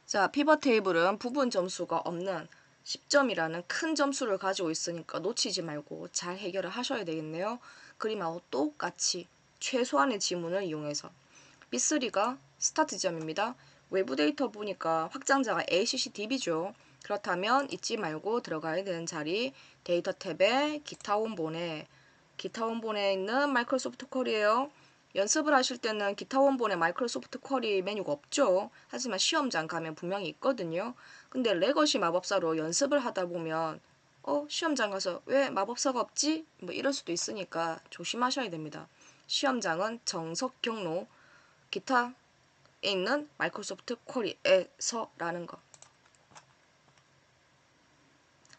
자, 피벗 테이블은 부분 점수가 없는 10점이라는 큰 점수를 가지고 있으니까 놓치지 말고 잘 해결을 하셔야 되겠네요. 그림하고 똑같이 최소한의 지문을 이용해서. B3가 스타트 지점입니다. 외부 데이터 보니까 확장자가 ACCDB죠. 그렇다면 잊지 말고 들어가야 되는 자리 데이터 탭에 기타 원본에 있는 마이크로소프트 쿼리예요. 연습을 하실 때는 기타 원본에 마이크로소프트 쿼리 메뉴가 없죠. 하지만 시험장 가면 분명히 있거든요. 근데 레거시 마법사로 연습을 하다 보면 시험장 가서 왜 마법사가 없지? 뭐 이럴 수도 있으니까 조심하셔야 됩니다. 시험장은 정석 경로 기타에 있는 마이크로소프트 쿼리에서라는 거.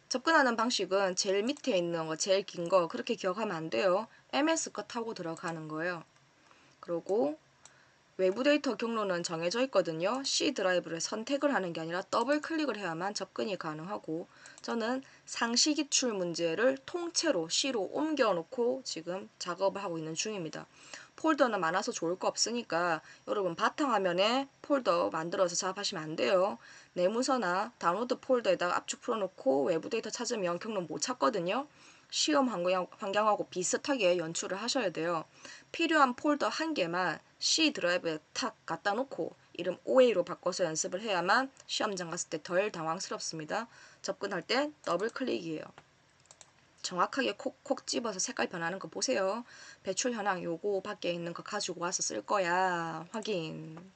접근하는 방식은 제일 밑에 있는 거, 제일 긴 거 그렇게 기억하면 안 돼요. MS 거 타고 들어가는 거예요. 그리고 외부 데이터 경로는 정해져 있거든요. C 드라이브를 선택을 하는 게 아니라 더블 클릭을 해야만 접근이 가능하고 저는 상시 기출 문제를 통째로 C로 옮겨 놓고 지금 작업을 하고 있는 중입니다. 폴더는 많아서 좋을 거 없으니까 여러분 바탕화면에 폴더 만들어서 작업하시면 안 돼요. 내문서나 다운로드 폴더에다가 압축 풀어놓고 외부 데이터 찾으면 경로 못 찾거든요. 시험 환경하고 비슷하게 연출을 하셔야 돼요. 필요한 폴더 한 개만 C 드라이브에 탁 갖다 놓고 이름 OA로 바꿔서 연습을 해야만 시험장 갔을 때 덜 당황스럽습니다. 접근할 때 더블 클릭이에요. 정확하게 콕콕 집어서 색깔 변하는 거 보세요. 배출 현황 요거 밖에 있는 거 가지고 와서 쓸 거야. 확인.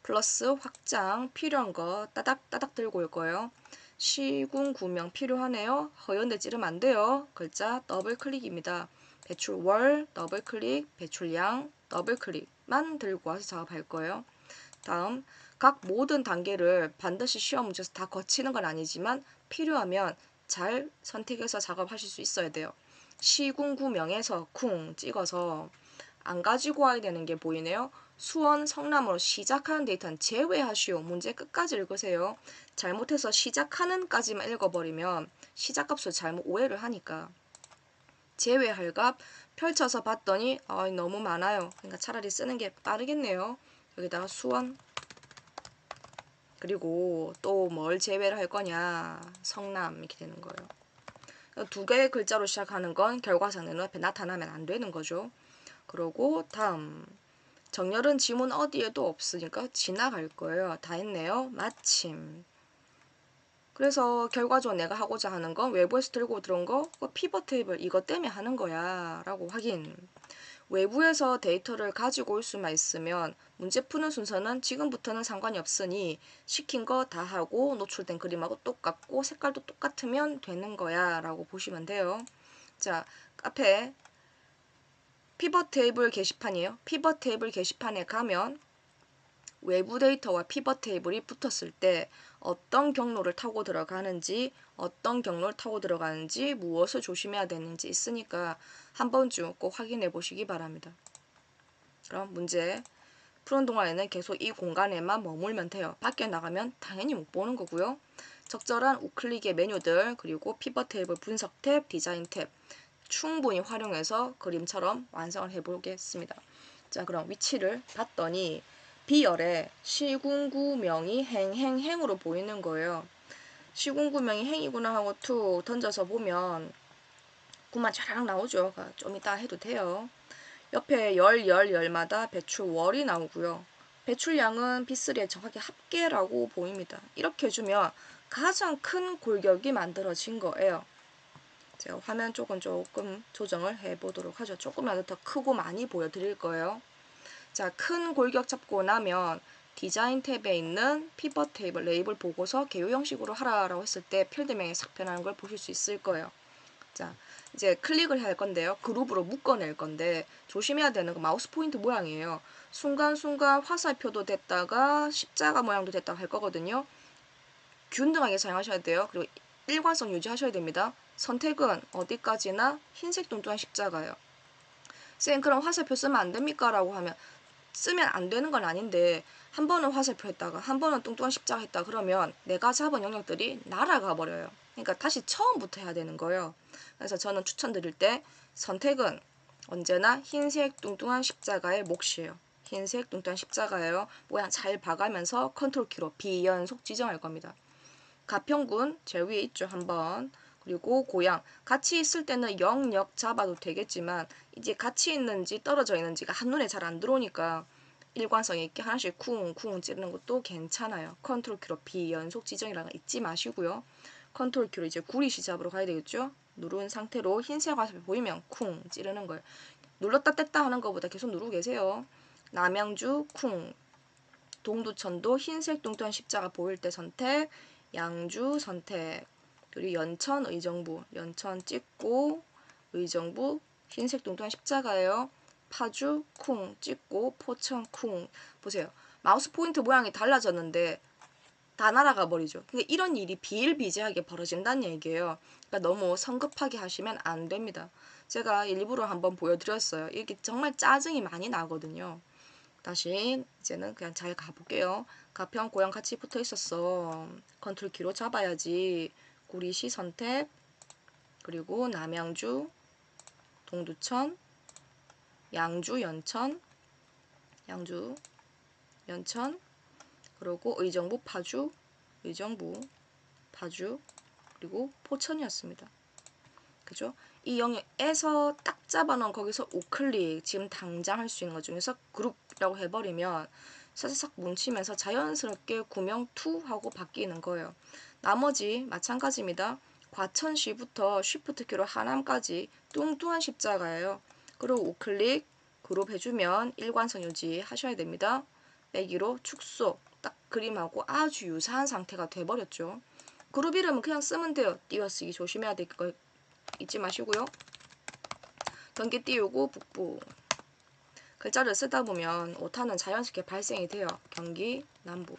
플러스 확장 필요한 거 따닥따닥 들고 올 거예요. 시군 구명 필요하네요. 허연데 찌르면 안 돼요. 글자 더블 클릭입니다. 배출 월 더블 클릭, 배출량 더블 클릭만 들고 와서 작업할 거예요. 다음 각 모든 단계를 반드시 시험 문제에서 다 거치는 건 아니지만 필요하면 잘 선택해서 작업하실 수 있어야 돼요. 시군구명에서 쿵 찍어서 안 가지고 와야 되는 게 보이네요. 수원, 성남으로 시작하는 데이터는 제외하시오. 문제 끝까지 읽으세요. 잘못해서 시작하는까지만 읽어버리면 시작값을 잘못 오해를 하니까. 제외할 값 펼쳐서 봤더니 너무 많아요. 그러니까 차라리 쓰는 게 빠르겠네요. 여기다가 수원 그리고 또 뭘 제외를 할 거냐 성남 이렇게 되는 거예요. 두 개의 글자로 시작하는 건 결과상에 눈앞에 나타나면 안 되는 거죠. 그리고 다음 정렬은 지문 어디에도 없으니까 지나갈 거예요. 다 했네요. 마침. 그래서 결과적으로 내가 하고자 하는 건 외부에서 들고 들어온 거 피벗 테이블 이것 때문에 하는 거야 라고 확인. 외부에서 데이터를 가지고 올 수만 있으면 문제 푸는 순서는 지금부터는 상관이 없으니 시킨 거 다 하고 노출된 그림하고 똑같고 색깔도 똑같으면 되는 거야 라고 보시면 돼요. 자, 앞에 피벗 테이블 게시판이에요. 피벗 테이블 게시판에 가면 외부 데이터와 피벗 테이블이 붙었을 때 어떤 경로를 타고 들어가는지 무엇을 조심해야 되는지 있으니까 한 번쯤 꼭 확인해 보시기 바랍니다. 그럼 문제 푸는 동안에는 계속 이 공간에만 머물면 돼요. 밖에 나가면 당연히 못 보는 거고요. 적절한 우클릭의 메뉴들 그리고 피벗 테이블 분석 탭, 디자인 탭 충분히 활용해서 그림처럼 완성을 해보겠습니다. 자, 그럼 위치를 봤더니 B열에 시군구명이 행으로 보이는 거예요. 시군구명이 행이구나 하고 툭 던져서 보면 구만 촤락 나오죠. 좀 이따 해도 돼요. 옆에 열마다 배출월이 나오고요. 배출량은 B3에 정확히 합계라고 보입니다. 이렇게 해주면 가장 큰 골격이 만들어진 거예요. 제가 화면 쪽은 조금 조정을 해보도록 하죠. 조금이라도 더 크고 많이 보여드릴 거예요. 자, 큰 골격 잡고 나면 디자인 탭에 있는 피벗 테이블 레이블 보고서 개요 형식으로 하라라고 했을 때 필드명이 싹 변하는 걸 보실 수 있을 거예요. 자, 이제 클릭을 할 건데요. 그룹으로 묶어낼 건데 조심해야 되는 건 마우스 포인트 모양이에요. 순간순간 화살표도 됐다가 십자가 모양도 됐다가 할 거거든요. 균등하게 사용하셔야 돼요. 그리고 일관성 유지하셔야 됩니다. 선택은 어디까지나 흰색 뚱뚱한 십자가예요. 쌤 그럼 화살표 쓰면 안 됩니까? 라고 하면 쓰면 안 되는 건 아닌데 한 번은 화살표 했다가 한 번은 뚱뚱한 십자가 했다 그러면 내가 잡은 영역들이 날아가 버려요. 그러니까 다시 처음부터 해야 되는 거예요. 그래서 저는 추천드릴 때 선택은 언제나 흰색 뚱뚱한 십자가의 몫이에요. 흰색 뚱뚱한 십자가예요. 모양 잘 봐가면서 컨트롤 키로 비연속 지정할 겁니다. 가평군 제일 위에 있죠. 한번. 그리고 고양 같이 있을 때는 영역 잡아도 되겠지만 이제 같이 있는지 떨어져 있는지가 한눈에 잘 안 들어오니까 일관성 있게 하나씩 쿵쿵 찌르는 것도 괜찮아요. 컨트롤 키로 비연속 지정이라는 거 잊지 마시고요. 컨트롤 키로 이제 구리시 잡으러 가야 되겠죠. 누른 상태로 흰색 화살표 보이면 쿵 찌르는 거예요. 눌렀다 뗐다 하는 것보다 계속 누르고 계세요. 남양주 쿵, 동두천도 흰색 뚱뚱한 십자가 보일 때 선택, 양주 선택, 그리고 연천 의정부, 연천 찍고 의정부 흰색 뚱뚱한 십자가예요. 파주 쿵 찍고 포천 쿵. 보세요. 마우스 포인트 모양이 달라졌는데 다 날아가 버리죠. 근데 이런 일이 비일비재하게 벌어진다는 얘기예요. 그러니까 너무 성급하게 하시면 안 됩니다. 제가 일부러 한번 보여드렸어요. 이게 정말 짜증이 많이 나거든요. 다시 이제는 그냥 잘 가볼게요. 가평 고양 같이 붙어 있었어. 컨트롤 키로 잡아야지. 구리시 선택, 그리고 남양주, 동두천, 양주 연천, 양주 연천, 그리고 의정부 파주, 의정부 파주, 그리고 포천이었습니다. 그죠? 이 영역에서 딱 잡아놓은 거기서 우클릭 지금 당장 할 수 있는 것 중에서 그룹이라고 해버리면 사사삭 뭉치면서 자연스럽게 구명 투 하고 바뀌는 거예요. 나머지 마찬가지입니다. 과천시부터 쉬프트 키로 하남까지 뚱뚱한 십자가예요. 그리고 우클릭 그룹 해주면 일관성 유지하셔야 됩니다. 빼기로 축소 딱 그림하고 아주 유사한 상태가 돼버렸죠. 그룹 이름은 그냥 쓰면 돼요. 띄어쓰기 조심해야 될 거 잊지 마시고요. 경기 띄우고 북부 글자를 쓰다 보면 오타는 자연스럽게 발생이 돼요. 경기 남부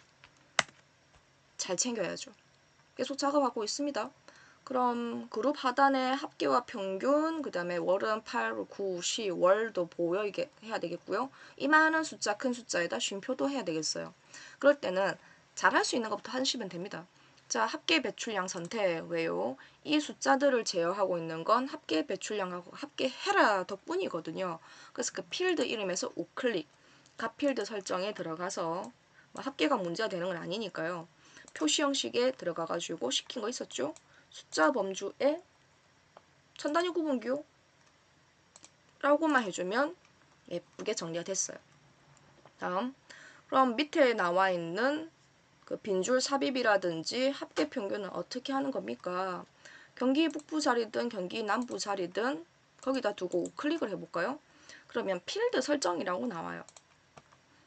잘 챙겨야죠. 계속 작업하고 있습니다. 그럼 그룹 하단에 합계와 평균, 그 다음에 월은 8, 9, 10, 월도 보이게 해야 되겠고요. 이만한 숫자, 큰 숫자에다 쉼표도 해야 되겠어요. 그럴 때는 잘할 수 있는 것부터 하시면 됩니다. 자, 합계 배출량 선택 왜요? 이 숫자들을 제어하고 있는 건 합계 배출량하고 합계해라 덕분이거든요. 그래서 그 필드 이름에서 우클릭, 값필드 설정에 들어가서 합계가 문제가 되는 건 아니니까요. 표시 형식에 들어가가지고 시킨 거 있었죠? 숫자 범주에 천단위 구분규 라고만 해주면 예쁘게 정리가 됐어요. 다음, 그럼 밑에 나와 있는 그 빈줄 삽입이라든지 합계 평균은 어떻게 하는 겁니까? 경기 북부 자리든 경기 남부 자리든 거기다 두고 클릭을 해볼까요? 그러면 필드 설정이라고 나와요.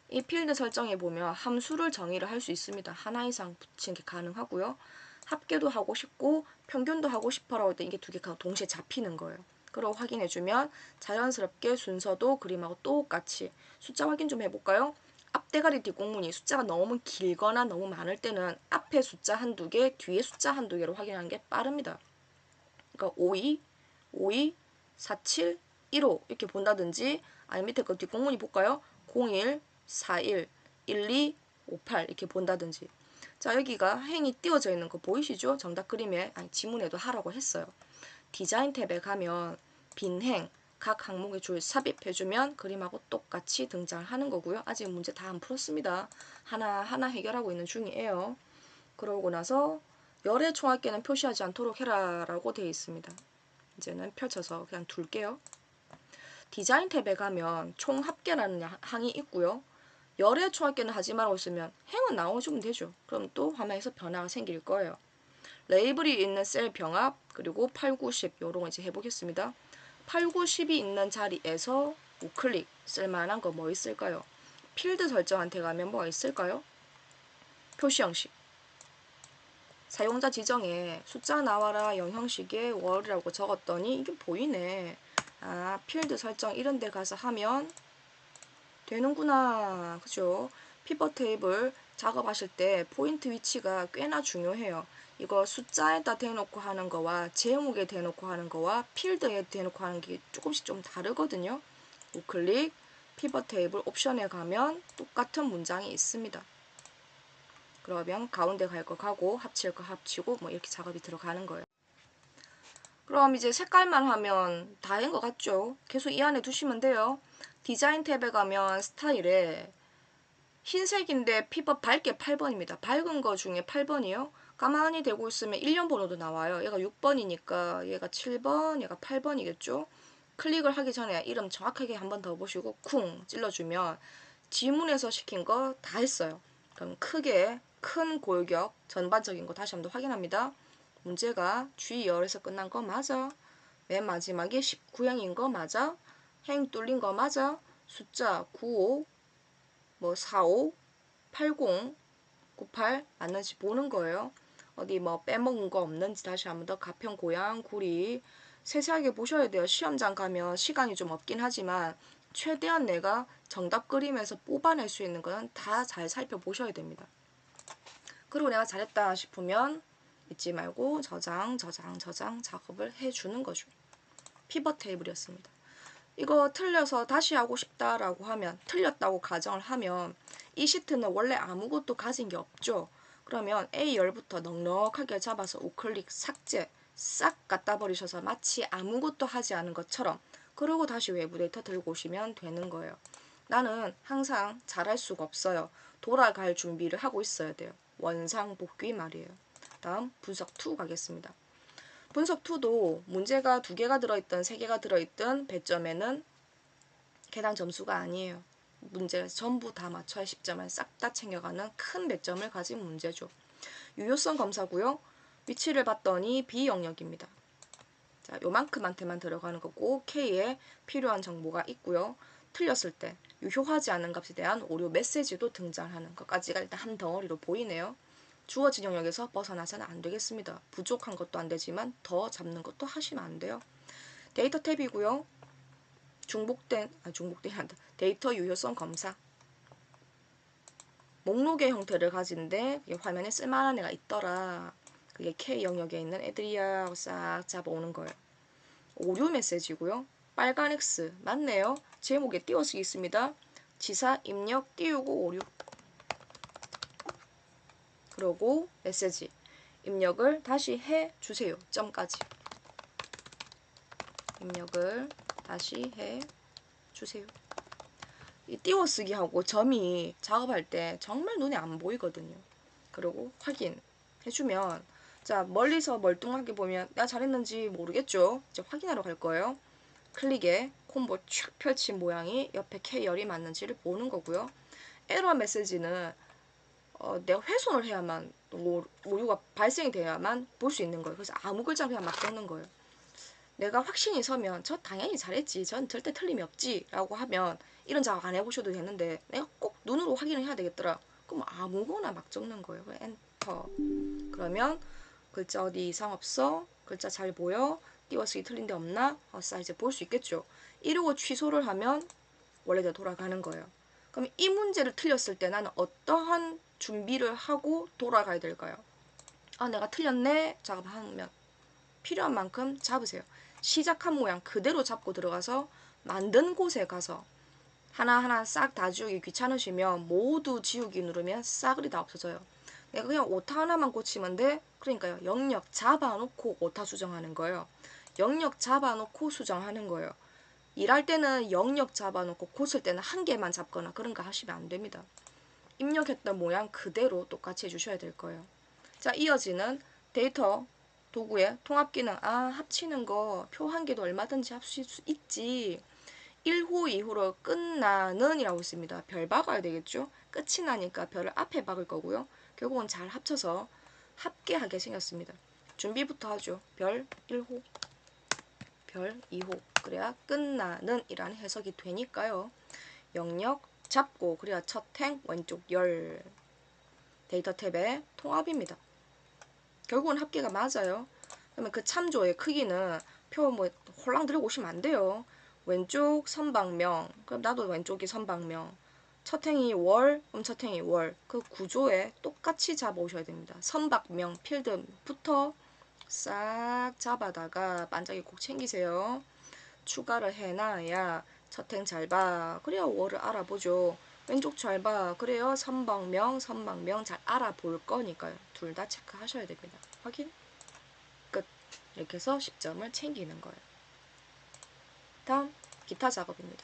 이 필드 설정에 보면 함수를 정의를 할 수 있습니다. 하나 이상 붙이는 게 가능하고요. 합계도 하고 싶고 평균도 하고 싶어라고 할 때 이게 두 개가 동시에 잡히는 거예요. 그리고 확인해주면 자연스럽게 순서도 그림하고 똑같이 숫자 확인 좀 해볼까요? 앞대가리 뒷공문이 숫자가 너무 길거나 너무 많을 때는 앞에 숫자 한두 개, 뒤에 숫자 한두 개로 확인하는 게 빠릅니다. 그러니까 52, 52, 47, 15 이렇게 본다든지 아니면 밑에 그 뒷공문이 볼까요? 01, 41, 12, 58 이렇게 본다든지. 자, 여기가 행이 띄워져 있는 거 보이시죠? 정답 그림에 아니 지문에도 하라고 했어요. 디자인 탭에 가면 빈 행, 각 항목의 줄 삽입해주면 그림하고 똑같이 등장하는 거고요. 아직 문제 다 안 풀었습니다. 하나하나 해결하고 있는 중이에요. 그러고 나서 열의 총합계는 표시하지 않도록 해라 라고 되어 있습니다. 이제는 펼쳐서 그냥 둘게요. 디자인 탭에 가면 총합계라는 항이 있고요. 열의 총합계는 하지 말라고 있으면 행은 나와주면 되죠. 그럼 또 화면에서 변화가 생길 거예요. 레이블이 있는 셀 병합 그리고 8, 9, 10 요런 거 이제 해보겠습니다. 8, 9, 10이 있는 자리에서 우클릭 쓸만한 거 뭐 있을까요? 필드 설정한테 가면 뭐가 있을까요? 표시 형식 사용자 지정에 숫자 나와라 영형식에 월이라고 적었더니 이게 보이네. 아, 필드 설정 이런 데 가서 하면 되는구나. 그죠? 피벗 테이블 작업하실 때 포인트 위치가 꽤나 중요해요. 이거 숫자에다 대놓고 하는 거와 제목에 대놓고 하는 거와 필드에 대놓고 하는 게 조금씩 좀 다르거든요. 우클릭, 피벗 테이블 옵션에 가면 똑같은 문장이 있습니다. 그러면 가운데 갈 거 가고 합칠 거 합치고 뭐 이렇게 작업이 들어가는 거예요. 그럼 이제 색깔만 하면 다 된 것 같죠? 계속 이 안에 두시면 돼요. 디자인 탭에 가면 스타일에 흰색인데 피벗 밝게 8번입니다. 밝은 거 중에 8번이요. 가만히 대고 있으면 1년 번호도 나와요. 얘가 6번이니까 얘가 7번, 얘가 8번이겠죠. 클릭을 하기 전에 이름 정확하게 한 번 더 보시고 쿵 찔러주면 지문에서 시킨 거 다 했어요. 그럼 크게 큰 골격 전반적인 거 다시 한번 확인합니다. 문제가 G10에서 끝난 거 맞아. 맨 마지막에 19행인 거 맞아. 행 뚫린 거 맞아. 숫자 95, 뭐 45, 80, 98 맞는지 보는 거예요. 어디 뭐 빼먹은 거 없는지 다시 한번 더 가평, 고양, 구리 세세하게 보셔야 돼요. 시험장 가면 시간이 좀 없긴 하지만 최대한 내가 정답 그림에서 뽑아낼 수 있는 건 다 잘 살펴보셔야 됩니다. 그리고 내가 잘했다 싶으면 잊지 말고 저장 작업을 해주는 거죠. 피벗 테이블이었습니다. 이거 틀려서 다시 하고 싶다라고 하면 틀렸다고 가정을 하면 이 시트는 원래 아무것도 가진 게 없죠. 그러면 A열부터 넉넉하게 잡아서 우클릭 삭제 싹 갖다 버리셔서 마치 아무것도 하지 않은 것처럼 그러고 다시 외부 데이터 들고 오시면 되는 거예요. 나는 항상 잘할 수가 없어요. 돌아갈 준비를 하고 있어야 돼요. 원상복귀 말이에요. 다음 분석 2 가겠습니다. 분석 2도 문제가 2개가 들어있든 3개가 들어있든 배점에는 해당 점수가 아니에요. 문제 전부 다 맞춰야 10점을 싹 다 챙겨가는 큰 배점을 가진 문제죠. 유효성 검사고요. 위치를 봤더니 B 영역입니다. 자, 요만큼한테만 들어가는 거고 K에 필요한 정보가 있고요. 틀렸을 때 유효하지 않은 값에 대한 오류 메시지도 등장하는 것까지가 일단 한 덩어리로 보이네요. 주어진 영역에서 벗어나서는 안 되겠습니다. 부족한 것도 안 되지만 더 잡는 것도 하시면 안 돼요. 데이터 탭이고요. 중복된 데이터 유효성 검사. 목록의 형태를 가진데 화면에 쓸만한 애가 있더라. 그게 K 영역에 있는 애들이야 하고 싹 잡아오는 거예요. 오류 메시지고요. 빨간 X 맞네요. 제목에 띄워쓰기 있습니다. 지사 입력 띄우고 오류. 그러고 메시지 입력을 다시 해주세요. 점까지. 입력을 다시 해주세요. 이 띄워쓰기하고 점이 작업할 때 정말 눈에 안 보이거든요. 그리고 확인해주면 자 멀리서 멀뚱하게 보면 내가 잘했는지 모르겠죠. 이제 확인하러 갈 거예요. 클릭에 콤보 촥 펼친 모양이 옆에 K열이 맞는지를 보는 거고요. 에러 메시지는 내가 훼손을 해야만 오류가 발생이 돼야만 볼 수 있는 거예요. 그래서 아무 글자 그냥 막 적는 거예요. 내가 확신이 서면 저 당연히 잘했지. 전 절대 틀림이 없지. 라고 하면 이런 작업 안 해보셔도 되는데 내가 꼭 눈으로 확인을 해야 되겠더라. 그럼 아무거나 막 적는 거예요. 엔터. 그러면 글자 어디 이상 없어? 글자 잘 보여? 띄워쓰기 틀린 데 없나? 이제 볼 수 있겠죠. 이러고 취소를 하면 원래대로 돌아가는 거예요. 그럼 이 문제를 틀렸을 때 나는 어떠한 준비를 하고 돌아가야 될까요? 내가 틀렸네. 작업하면 필요한 만큼 잡으세요. 시작한 모양 그대로 잡고 들어가서 만든 곳에 가서 하나하나 싹 다 지우기 귀찮으시면 모두 지우기 누르면 싸그리 다 없어져요. 내가 그냥 오타 하나만 고치면 돼? 그러니까요. 영역 잡아놓고 오타 수정하는 거예요. 영역 잡아놓고 수정하는 거예요. 일할 때는 영역 잡아놓고 고칠 때는 한 개만 잡거나 그런 거 하시면 안 됩니다. 입력했던 모양 그대로 똑같이 해주셔야 될 거예요. 자, 이어지는 데이터 도구의 통합 기능. 합치는 거 표 한 개도 얼마든지 합칠 수 있지. 1호, 2호로 끝나는 이라고 있습니다. 별 박아야 되겠죠? 끝이 나니까 별을 앞에 박을 거고요. 결국은 잘 합쳐서 합계하게 생겼습니다. 준비부터 하죠. 별 1호, 별 2호. 그래야 끝나는 이라는 해석이 되니까요. 영역 잡고 그래야 첫 행 왼쪽 열. 데이터 탭의 통합입니다. 결국은 합계가 맞아요. 그러면 그 참조의 크기는 표 뭐 홀랑 들고 오시면 안 돼요. 왼쪽 선박명. 그럼 나도 왼쪽이 선박명. 첫 행이 월, 그럼 첫 행이 월. 그 구조에 똑같이 잡아오셔야 됩니다. 선박명 필드부터 싹 잡아다가 반짝이 꼭 챙기세요. 추가를 해놔야 첫 행 잘 봐. 그래야 월을 알아보죠. 왼쪽 잘 봐. 그래요. 선박명 잘 알아볼 거니까요. 둘 다 체크하셔야 됩니다. 확인. 끝. 이렇게 해서 10점을 챙기는 거예요. 다음 기타 작업입니다.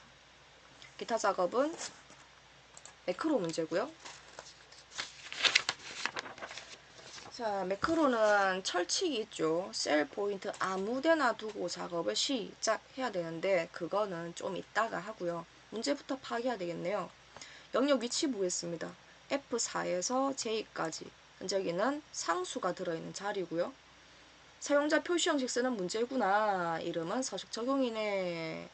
기타 작업은 매크로 문제고요. 자, 매크로는 철칙이 있죠. 셀 포인트 아무데나 두고 작업을 시작해야 되는데 그거는 좀 이따가 하고요. 문제부터 파악해야 되겠네요. 영역 위치 보겠습니다. F4에서 J까지. 여기는 상수가 들어있는 자리고요. 사용자 표시 형식 쓰는 문제구나. 이름은 서식 적용이네.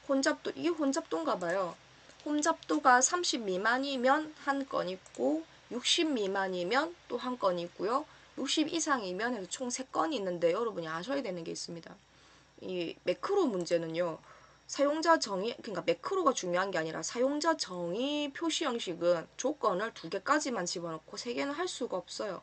혼잡도, 이게 혼잡도인가 봐요. 혼잡도가 30 미만이면 한 건 있고 60 미만이면 또 한 건 있고요. 60 이상이면 해서 총 3건이 있는데 여러분이 아셔야 되는 게 있습니다. 이 매크로 문제는요. 사용자 정의, 그러니까 매크로가 중요한 게 아니라 사용자 정의 표시 형식은 조건을 2개까지만 집어넣고 3개는 할 수가 없어요.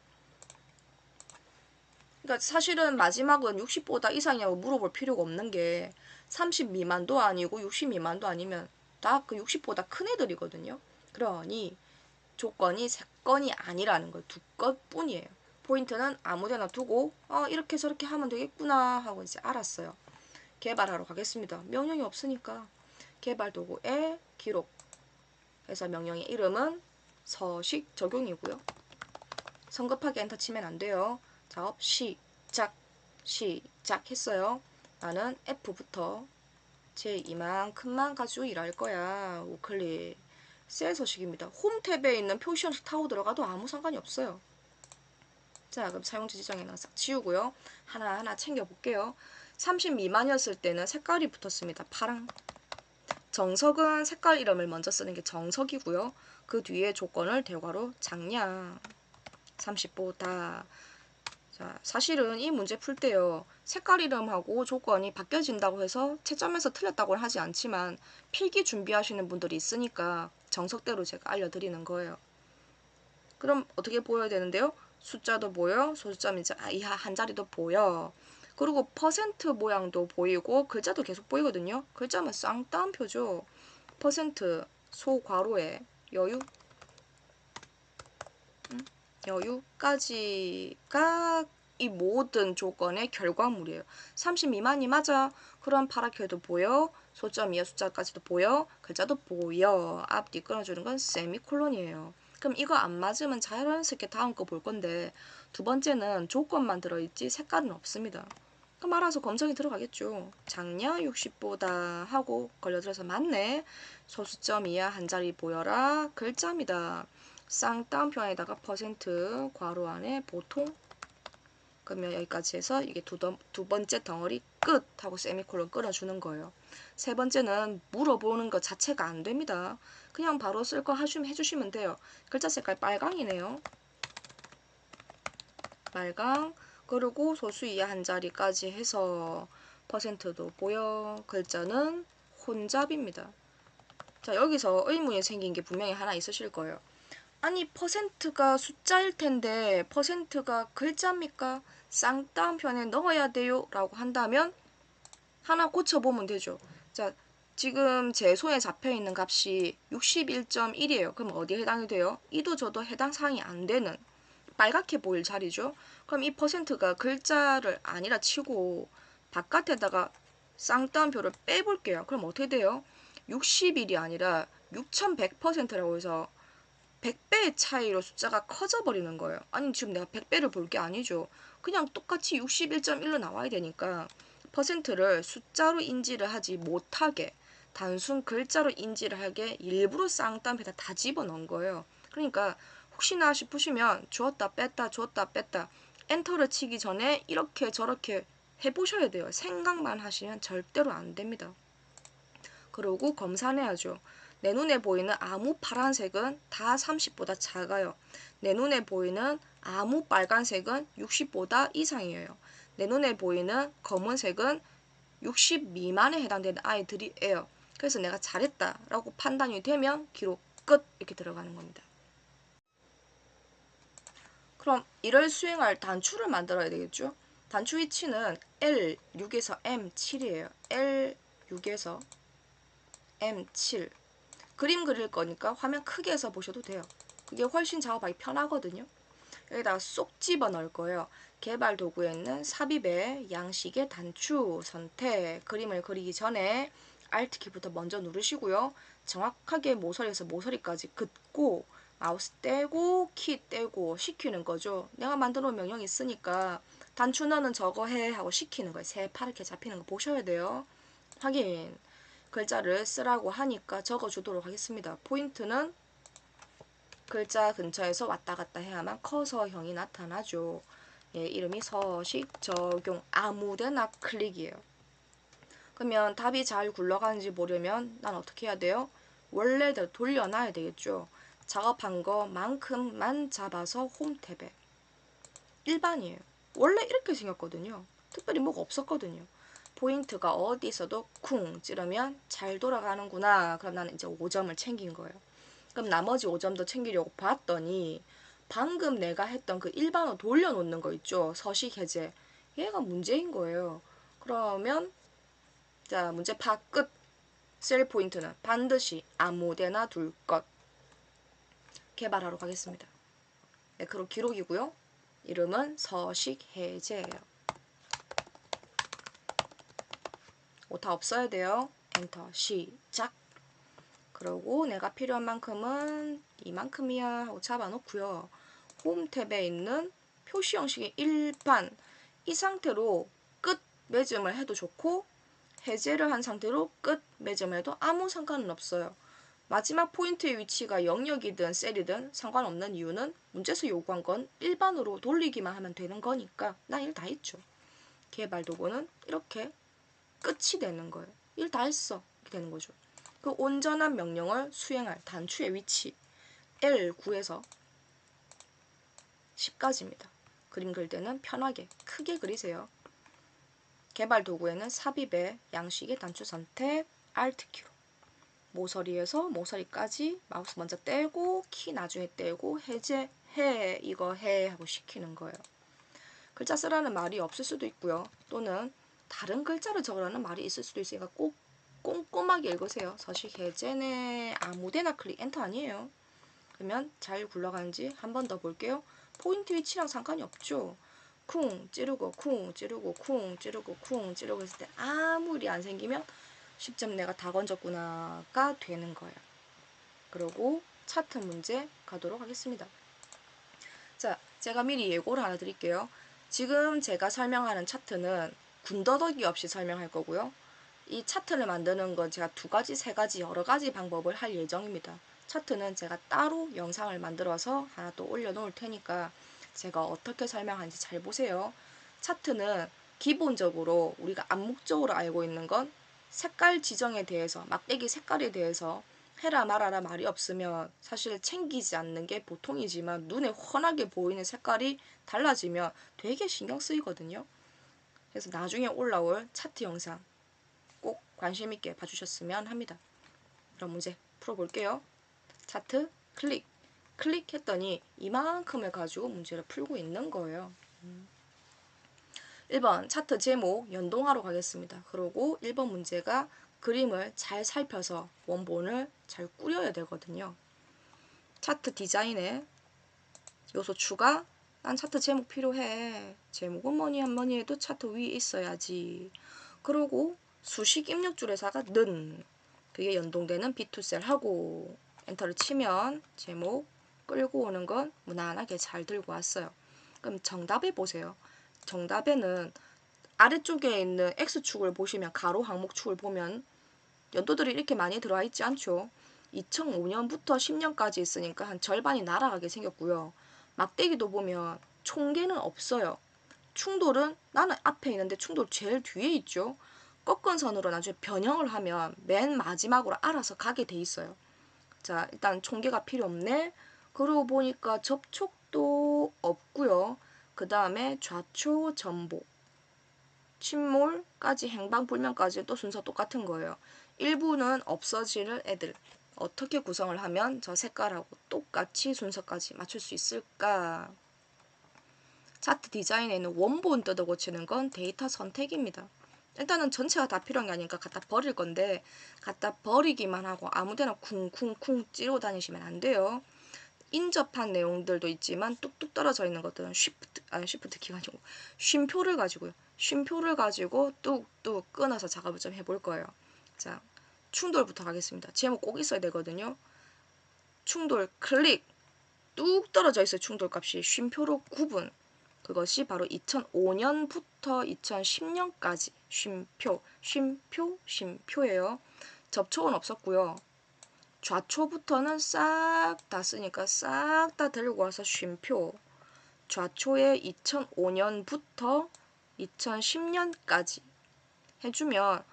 그러니까 사실은 마지막은 60보다 이상이냐고 물어볼 필요가 없는 게 30 미만도 아니고 60 미만도 아니면 다 그 60보다 큰 애들이거든요. 그러니 조건이 3건이 아니라는 거 2건 뿐이에요. 포인트는 아무데나 두고 이렇게 저렇게 하면 되겠구나 하고 이제 알았어요. 개발하러 가겠습니다. 명령이 없으니까 개발 도구에 기록 해서 명령의 이름은 서식 적용이고요. 성급하게 엔터 치면 안 돼요. 작업 시작 했어요. 나는 F부터 제 이만큼만 가지고 일할 거야. 우클릭 셀 서식입니다. 홈 탭에 있는 표시 형식 타고 들어가도 아무 상관이 없어요. 자, 그럼 사용자 지정에는 싹 지우고요. 하나하나 챙겨볼게요. 30 미만이었을 때는 색깔이 붙었습니다. 파랑. 정석은 색깔 이름을 먼저 쓰는 게 정석이고요. 그 뒤에 조건을 대괄호 작냐 30보다. 자, 사실은 이 문제 풀 때요. 색깔 이름하고 조건이 바뀌어진다고 해서 채점에서 틀렸다고는 하지 않지만 필기 준비하시는 분들이 있으니까 정석대로 제가 알려드리는 거예요. 그럼 어떻게 보여야 되는데요? 숫자도 보여, 소수점 이하 한 자리도 보여. 그리고 퍼센트 모양도 보이고 글자도 계속 보이거든요. 글자는 쌍따옴표죠. 퍼센트 소괄호에 여유 여유까지가 이 모든 조건의 결과물이에요. 30 미만이 맞아. 그럼 파랗게도 보여. 소점 이하 숫자까지도 보여. 글자도 보여. 앞뒤 끊어주는 건 세미콜론이에요. 그럼 이거 안 맞으면 자연스럽게 다음 거 볼 건데 두 번째는 조건만 들어있지 색깔은 없습니다. 그럼 알아서 검색이 들어가겠죠. 작냐 60보다 하고 걸려들어서 맞네. 소수점 이하 한 자리 보여라. 글자입니다. 쌍따옴표에다가 퍼센트 괄호 안에 보통 그러면 여기까지 해서 이게 두 번째 덩어리 끝 하고 세미콜론 끊어주는 거예요. 세 번째는 물어보는 것 자체가 안 됩니다. 그냥 바로 쓸 거 해주시면 돼요. 글자 색깔 빨강이네요. 빨강. 그리고 소수 이하 한 자리까지 해서 퍼센트도 보여. 글자는 혼잡입니다. 자, 여기서 의문이 생긴 게 분명히 하나 있으실 거예요. 아니 퍼센트가 숫자일 텐데 퍼센트가 글자입니까? 쌍따옴표에 넣어야 돼요 라고 한다면 하나 고쳐보면 되죠. 자, 지금 제 손에 잡혀있는 값이 61.1이에요. 그럼 어디에 해당이 돼요? 이도 저도 해당 사항이 안 되는 빨갛게 보일 자리죠. 그럼 이 퍼센트가 글자를 아니라 치고 바깥에다가 쌍따옴표를 빼볼게요. 그럼 어떻게 돼요? 60일이 아니라 6100%라고 해서 100배의 차이로 숫자가 커져 버리는 거예요. 아니 지금 내가 100배를 볼 게 아니죠. 그냥 똑같이 61.1로 나와야 되니까 퍼센트를 숫자로 인지를 하지 못하게 단순 글자로 인지를 하게 일부러 쌍따옴표에다 다 집어넣은 거예요. 그러니까 혹시나 싶으시면 주었다 뺐다 주었다 뺐다 엔터를 치기 전에 이렇게 저렇게 해보셔야 돼요. 생각만 하시면 절대로 안 됩니다. 그리고 검사해야죠. 내 눈에 보이는 아무 파란색은 다 30보다 작아요. 내 눈에 보이는 아무 빨간색은 60보다 이상이에요. 내 눈에 보이는 검은색은 60 미만에 해당되는 아이들이에요. 그래서 내가 잘했다라고 판단이 되면 기록 끝 이렇게 들어가는 겁니다. 그럼 이를 수행할 단추를 만들어야 되겠죠? 단추 위치는 L6에서 M7이에요. L6에서 M7 그림 그릴 거니까 화면 크게 해서 보셔도 돼요. 그게 훨씬 작업하기 편하거든요. 여기다가 쏙 집어 넣을 거예요. 개발 도구에 있는 삽입의 양식의 단추 선택 그림을 그리기 전에 Alt키부터 먼저 누르시고요. 정확하게 모서리에서 모서리까지 긋고 마우스 떼고 키 떼고 시키는 거죠. 내가 만들어 놓은 명령이 있으니까 단추 너는 저거 해 하고 시키는 거예요. 새파랗게 잡히는 거 보셔야 돼요. 확인. 글자를 쓰라고 하니까 적어주도록 하겠습니다. 포인트는 글자 근처에서 왔다 갔다 해야만 커서형이 나타나죠. 예, 이름이 서식 적용 아무데나 클릭이에요. 그러면 답이 잘 굴러가는지 보려면 난 어떻게 해야 돼요? 원래대로 돌려놔야 되겠죠. 작업한 거만큼만 잡아서 홈 탭에. 일반이에요. 원래 이렇게 생겼거든요. 특별히 뭐가 없었거든요. 포인트가 어디 있어도 쿵 찌르면 잘 돌아가는구나. 그럼 나는 이제 5점을 챙긴 거예요. 그럼 나머지 5점도 챙기려고 봤더니 방금 내가 했던 그 일반어 돌려놓는 거 있죠. 서식 해제. 얘가 문제인 거예요. 그러면 자 문제 파 끝. 셀 포인트는 반드시 아무데나 둘 것. 개발하러 가겠습니다. 네, 그럼 기록이고요. 이름은 서식 해제예요. 오타 없어야 돼요. 엔터 시작. 그리고 내가 필요한 만큼은 이만큼이야 하고 잡아놓고요. 홈 탭에 있는 표시 형식의 일반 이 상태로 끝 매점을 해도 좋고 해제를 한 상태로 끝 매점을 해도 아무 상관은 없어요. 마지막 포인트의 위치가 영역이든 셀이든 상관없는 이유는 문제에서 요구한 건 일반으로 돌리기만 하면 되는 거니까 나 일 다 했죠. 개발 도구는 이렇게 끝이 되는 거예요. 일 다 했어. 이렇게 되는 거죠. 그 온전한 명령을 수행할 단추의 위치 L9에서 10까지입니다. 그림 그릴 때는 편하게 크게 그리세요. 개발 도구에는 삽입의 양식의 단추 선택 Alt키로 모서리에서 모서리까지 마우스 먼저 떼고 키 나중에 떼고 해제 해 이거 해 하고 시키는 거예요. 글자 쓰라는 말이 없을 수도 있고요. 또는 다른 글자를 적으라는 말이 있을 수도 있으니까 꼭 꼼꼼하게 읽으세요. 서식 해제네 아무데나 클릭 엔터 아니에요. 그러면 잘 굴러가는지 한 번 더 볼게요. 포인트 위치랑 상관이 없죠. 쿵 찌르고 쿵 찌르고 쿵 찌르고 쿵 찌르고 했을 때 아무 일이 안 생기면 10점 내가 다 건졌구나가 되는 거예요. 그리고 차트 문제 가도록 하겠습니다. 자, 제가 미리 예고를 하나 드릴게요. 지금 제가 설명하는 차트는 군더더기 없이 설명할 거고요. 이 차트를 만드는 건 제가 2가지, 3가지 여러 가지 방법을 할 예정입니다. 차트는 제가 따로 영상을 만들어서 하나 또 올려놓을 테니까 제가 어떻게 설명하는지 잘 보세요. 차트는 기본적으로 우리가 암묵적으로 알고 있는 건 색깔 지정에 대해서 막대기 색깔에 대해서 해라 말아라 말이 없으면 사실 챙기지 않는 게 보통이지만 눈에 훤하게 보이는 색깔이 달라지면 되게 신경 쓰이거든요. 그래서 나중에 올라올 차트 영상 꼭 관심 있게 봐주셨으면 합니다. 그럼 문제 풀어볼게요. 차트 클릭. 클릭했더니 이만큼을 가지고 문제를 풀고 있는 거예요. 1번 차트 제목 연동하러 가겠습니다. 그리고 1번 문제가 그림을 잘 살펴서 원본을 잘 꾸려야 되거든요. 차트 디자인에 요소 추가. 난 차트 제목 필요해. 제목은 뭐니 해도 차트 위에 있어야지. 그리고 수식 입력 줄에서가 는 그게 연동되는 B2셀 하고 엔터를 치면 제목 끌고 오는 건 무난하게 잘 들고 왔어요. 그럼 정답에 보세요. 정답에는 아래쪽에 있는 X축을 보시면 가로 항목축을 보면 연도들이 이렇게 많이 들어와 있지 않죠. 2005년부터 10년까지 있으니까 한 절반이 날아가게 생겼고요. 막대기도 보면 총계는 없어요. 충돌은 나는 앞에 있는데 충돌 제일 뒤에 있죠. 꺾은 선으로 나중에 변형을 하면 맨 마지막으로 알아서 가게 돼 있어요. 자, 일단 총계가 필요 없네. 그러고 보니까 접촉도 없고요. 그 다음에 좌초 전복, 침몰까지 행방불명까지 또 순서 똑같은 거예요. 일부는 없어지는 애들. 어떻게 구성을 하면 저 색깔하고 똑같이 순서까지 맞출 수 있을까? 차트 디자인에 있는 원본 뜯어 고치는 건 데이터 선택입니다. 일단은 전체가 다 필요한 게 아니니까 갖다 버릴 건데 갖다 버리기만 하고 아무데나 쿵쿵쿵 찌르고 다니시면 안 돼요. 인접한 내용들도 있지만 뚝뚝 떨어져 있는 것들은 쉬프트 키가 아니고 쉼표를 가지고요. 쉼표를 가지고 뚝뚝 끊어서 작업을 좀 해볼 거예요. 자, 충돌부터 하겠습니다. 제목 꼭 있어야 되거든요. 충돌 클릭 뚝 떨어져 있어요. 충돌값이 쉼표로 구분. 그것이 바로 2005년부터 2010년까지 쉼표예요. 접촉은 없었고요. 좌초부터는 싹 다 쓰니까 싹 다 데리고 와서 쉼표. 좌초에 2005년부터 2010년까지 해주면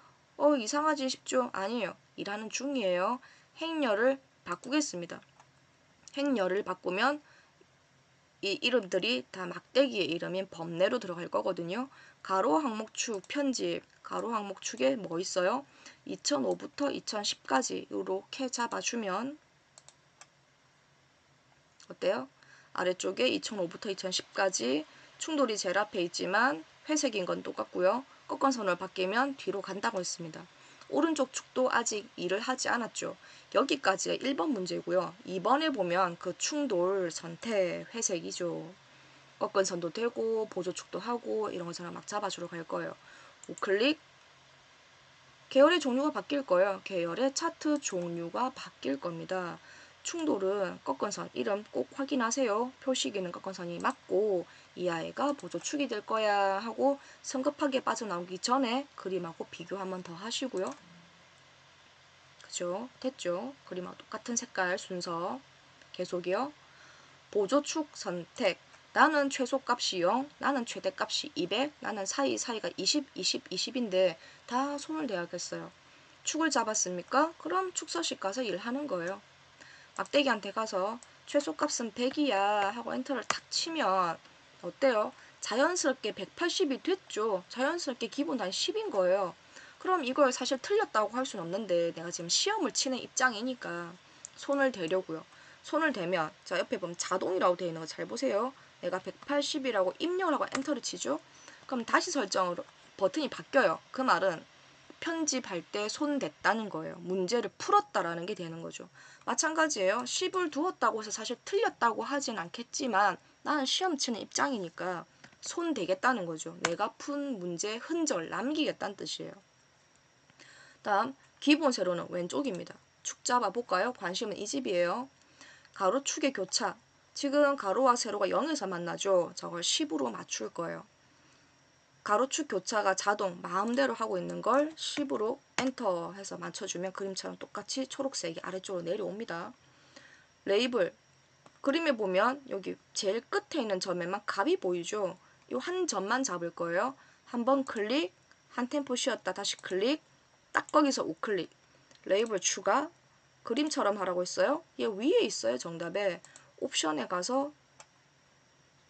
이상하지 싶죠? 아니에요. 일하는 중이에요. 행렬을 바꾸겠습니다. 행렬을 바꾸면 이 이름들이 다 막대기의 이름인 법내로 들어갈 거거든요. 가로 항목축 편집, 가로 항목축에 뭐 있어요? 2005부터 2010까지 이렇게 잡아주면 어때요? 아래쪽에 2005부터 2010까지 충돌이 제일 앞에 있지만 회색인 건 똑같고요. 꺾은선을 바뀌면 뒤로 간다고 했습니다. 오른쪽 축도 아직 일을 하지 않았죠. 여기까지가 1번 문제고요. 2번에 보면 그 충돌 선택 회색이죠. 꺾은선도 되고 보조축도 하고 이런 것처럼 막 잡아주러 갈 거예요. 우클릭 계열의 종류가 바뀔 거예요. 계열의 차트 종류가 바뀔 겁니다. 충돌은 꺾은선 이름 꼭 확인하세요. 표시기는 꺾은선이 맞고 이 아이가 보조축이 될 거야 하고 성급하게 빠져나오기 전에 그림하고 비교 한번 더 하시고요. 그죠? 됐죠? 그림하고 똑같은 색깔 순서 계속이요. 보조축 선택 나는 최소값이 0, 나는 최대값이 200, 나는 사이가 20, 20, 20인데 다 손을 대야겠어요. 축을 잡았습니까? 그럼 축서식 가서 일하는 거예요. 막대기한테 가서 최소값은 100이야 하고 엔터를 탁 치면 어때요? 자연스럽게 180이 됐죠. 자연스럽게 기본 단 10인 거예요. 그럼 이걸 사실 틀렸다고 할 수는 없는데 내가 지금 시험을 치는 입장이니까 손을 대려고요. 손을 대면 자 옆에 보면 자동이라고 되어 있는 거 잘 보세요. 내가 180이라고 입력을 하고 엔터를 치죠. 그럼 다시 설정으로 버튼이 바뀌어요. 그 말은 편집할 때 손 댔다는 거예요. 문제를 풀었다라는 게 되는 거죠. 마찬가지예요. 10을 두었다고 해서 사실 틀렸다고 하진 않겠지만 나는 시험 치는 입장이니까 손 대겠다는 거죠. 내가 푼 문제의 흔적을 남기겠다는 뜻이에요. 다음 기본 세로는 왼쪽입니다. 축 잡아볼까요? 관심은 이 집이에요. 가로축의 교차. 지금 가로와 세로가 0에서 만나죠. 저걸 10으로 맞출 거예요. 가로축 교차가 자동 마음대로 하고 있는 걸 10으로 엔터 해서 맞춰주면 그림처럼 똑같이 초록색이 아래쪽으로 내려옵니다. 레이블 그림에 보면 여기 제일 끝에 있는 점에만 값이 보이죠. 이 한 점만 잡을 거예요. 한번 클릭, 한 템포 쉬었다 다시 클릭, 딱 거기서 우클릭. 레이블 추가, 그림처럼 하라고 했어요. 얘 위에 있어요. 정답에 옵션에 가서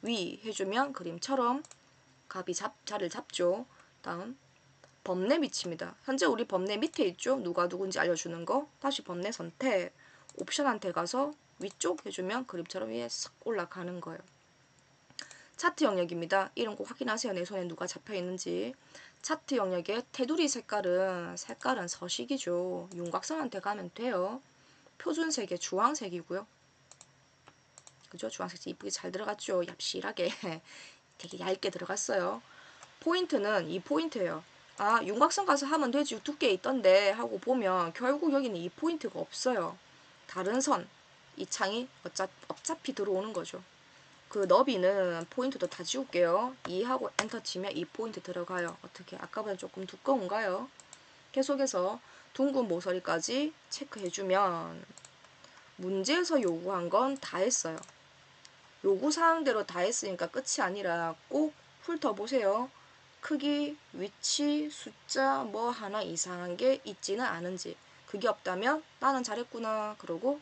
위 해주면 그림처럼 값이 자리를 잡죠. 다음 범례 밑입니다. 현재 우리 범례 밑에 있죠. 누가 누군지 알려주는 거. 다시 범례 선택 옵션한테 가서 위쪽 해주면 그림처럼 위에 싹 올라가는 거예요. 차트 영역입니다. 이름 꼭 확인하세요. 내 손에 누가 잡혀 있는지. 차트 영역의 테두리 색깔은 서식이죠. 윤곽선한테 가면 돼요. 표준색의 주황색이고요. 그죠? 주황색 이쁘게 잘 들어갔죠. 얍실하게 되게 얇게 들어갔어요. 포인트는 이 포인트예요. 아 윤곽선 가서 하면 되지 두께 있던데 하고 보면 결국 여기는 이 포인트가 없어요. 다른 선 이 창이 어차피 들어오는 거죠. 그 너비는 포인트도 다 지울게요. 2하고 엔터 치면 이 포인트 들어가요. 어떻게 아까보다 조금 두꺼운가요? 계속해서 둥근 모서리까지 체크해주면 문제에서 요구한 건 다 했어요. 요구사항대로 다 했으니까 끝이 아니라 꼭 훑어보세요. 크기, 위치, 숫자 뭐 하나 이상한 게 있지는 않은지. 그게 없다면 나는 잘했구나 그러고